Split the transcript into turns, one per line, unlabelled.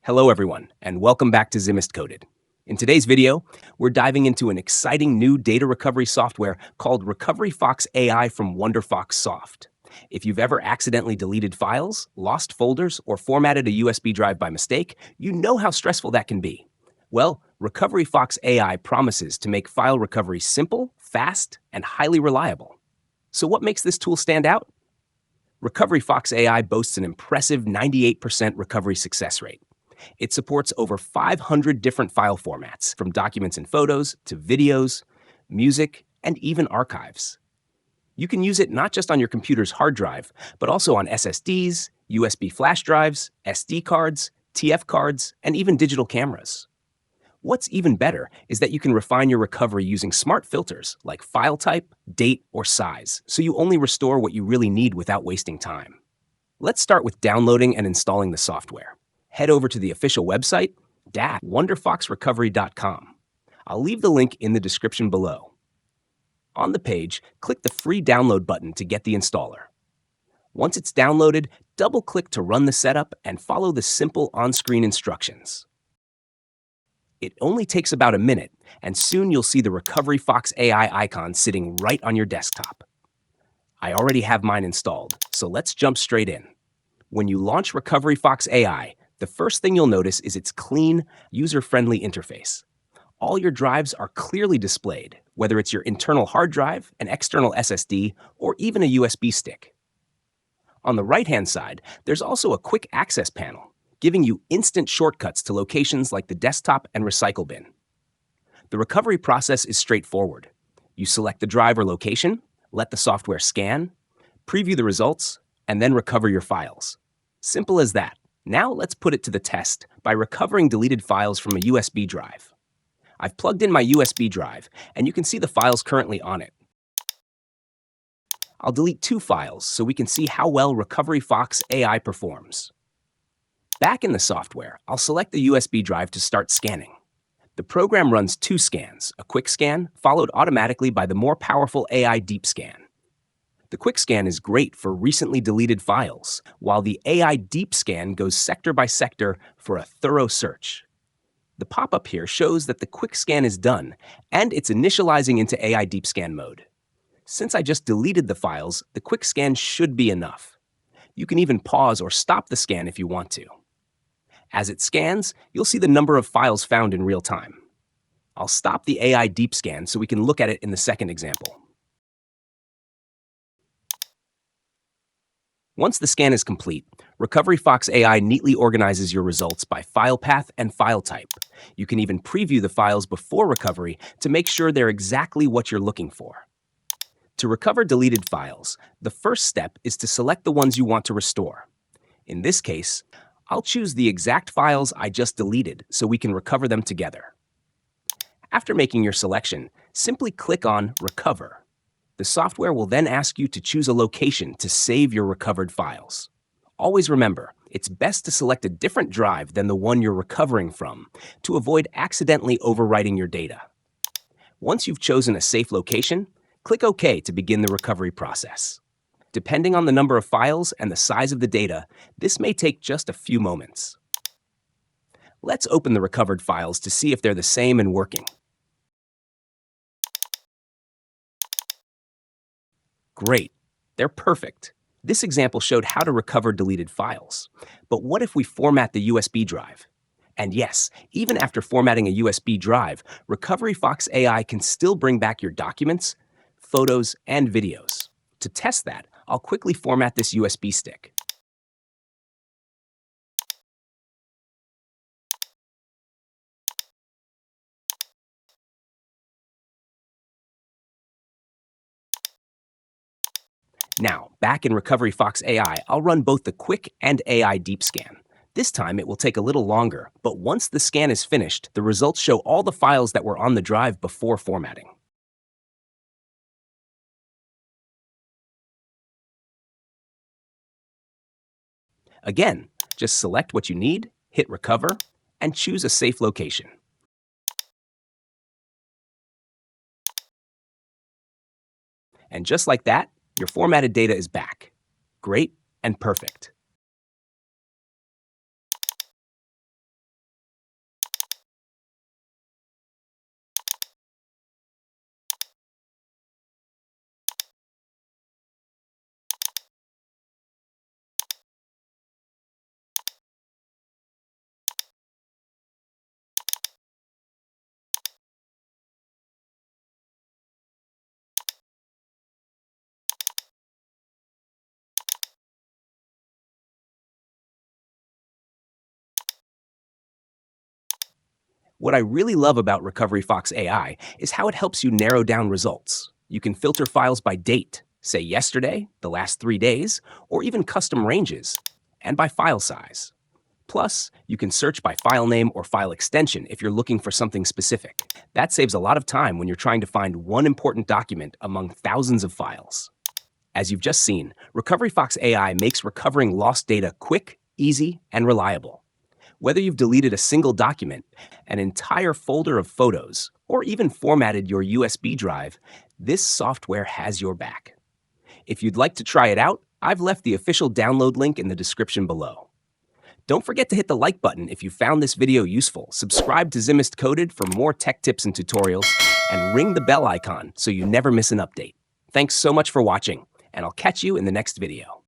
Hello everyone, and welcome back to Zimist Coded. In today's video, we're diving into an exciting new data recovery software called RecoveryFox AI from WonderFox Soft. If you've ever accidentally deleted files, lost folders, or formatted a USB drive by mistake, you know how stressful that can be. Well, RecoveryFox AI promises to make file recovery simple, fast, and highly reliable. So what makes this tool stand out? RecoveryFox AI boasts an impressive 98% recovery success rate. It supports over 500 different file formats, from documents and photos to videos, music, and even archives. You can use it not just on your computer's hard drive, but also on SSDs, USB flash drives, SD cards, TF cards, and even digital cameras. What's even better is that you can refine your recovery using smart filters like file type, date, or size, so you only restore what you really need without wasting time. Let's start with downloading and installing the software. Head over to the official website, wonderfoxrecovery.com. I'll leave the link in the description below. On the page, click the free download button to get the installer. Once it's downloaded, double-click to run the setup and follow the simple on-screen instructions. It only takes about a minute, and soon you'll see the RecoveryFox AI icon sitting right on your desktop. I already have mine installed, so let's jump straight in. When you launch RecoveryFox AI, the first thing you'll notice is its clean, user-friendly interface. All your drives are clearly displayed, whether it's your internal hard drive, an external SSD, or even a USB stick. On the right-hand side, there's also a quick access panel, giving you instant shortcuts to locations like the desktop and recycle bin. The recovery process is straightforward. You select the drive or location, let the software scan, preview the results, and then recover your files. Simple as that. Now let's put it to the test by recovering deleted files from a USB drive. I've plugged in my USB drive, and you can see the files currently on it. I'll delete 2 files so we can see how well RecoveryFox AI performs. Back in the software, I'll select the USB drive to start scanning. The program runs 2 scans, a quick scan followed automatically by the more powerful AI deep scan. The quick scan is great for recently deleted files, while the AI deep scan goes sector by sector for a thorough search. The pop-up here shows that the quick scan is done, and it's initializing into AI deep scan mode. Since I just deleted the files, the quick scan should be enough. You can even pause or stop the scan if you want to. As it scans, you'll see the number of files found in real time. I'll stop the AI deep scan so we can look at it in the second example. Once the scan is complete, RecoveryFox AI neatly organizes your results by file path and file type. You can even preview the files before recovery to make sure they're exactly what you're looking for. To recover deleted files, the first step is to select the ones you want to restore. In this case, I'll choose the exact files I just deleted so we can recover them together. After making your selection, simply click on Recover. The software will then ask you to choose a location to save your recovered files. Always remember, it's best to select a different drive than the one you're recovering from to avoid accidentally overwriting your data. Once you've chosen a safe location, click OK to begin the recovery process. Depending on the number of files and the size of the data, this may take just a few moments. Let's open the recovered files to see if they're the same and working. Great, they're perfect. This example showed how to recover deleted files. But what if we format the USB drive? And yes, even after formatting a USB drive, RecoveryFox AI can still bring back your documents, photos, and videos. To test that, I'll quickly format this USB stick. Now, back in RecoveryFox AI, I'll run both the quick and AI deep scan. This time it will take a little longer, but once the scan is finished, the results show all the files that were on the drive before formatting. Again, just select what you need, hit Recover, and choose a safe location. And just like that, your formatted data is back. Great and perfect. What I really love about RecoveryFox AI is how it helps you narrow down results. You can filter files by date, say yesterday, the last 3 days, or even custom ranges, and by file size. Plus, you can search by file name or file extension if you're looking for something specific. That saves a lot of time when you're trying to find one important document among thousands of files. As you've just seen, RecoveryFox AI makes recovering lost data quick, easy, and reliable. Whether you've deleted a single document, an entire folder of photos, or even formatted your USB drive, this software has your back. If you'd like to try it out, I've left the official download link in the description below. Don't forget to hit the like button if you found this video useful, subscribe to Zimist Coded for more tech tips and tutorials, and ring the bell icon so you never miss an update. Thanks so much for watching, and I'll catch you in the next video.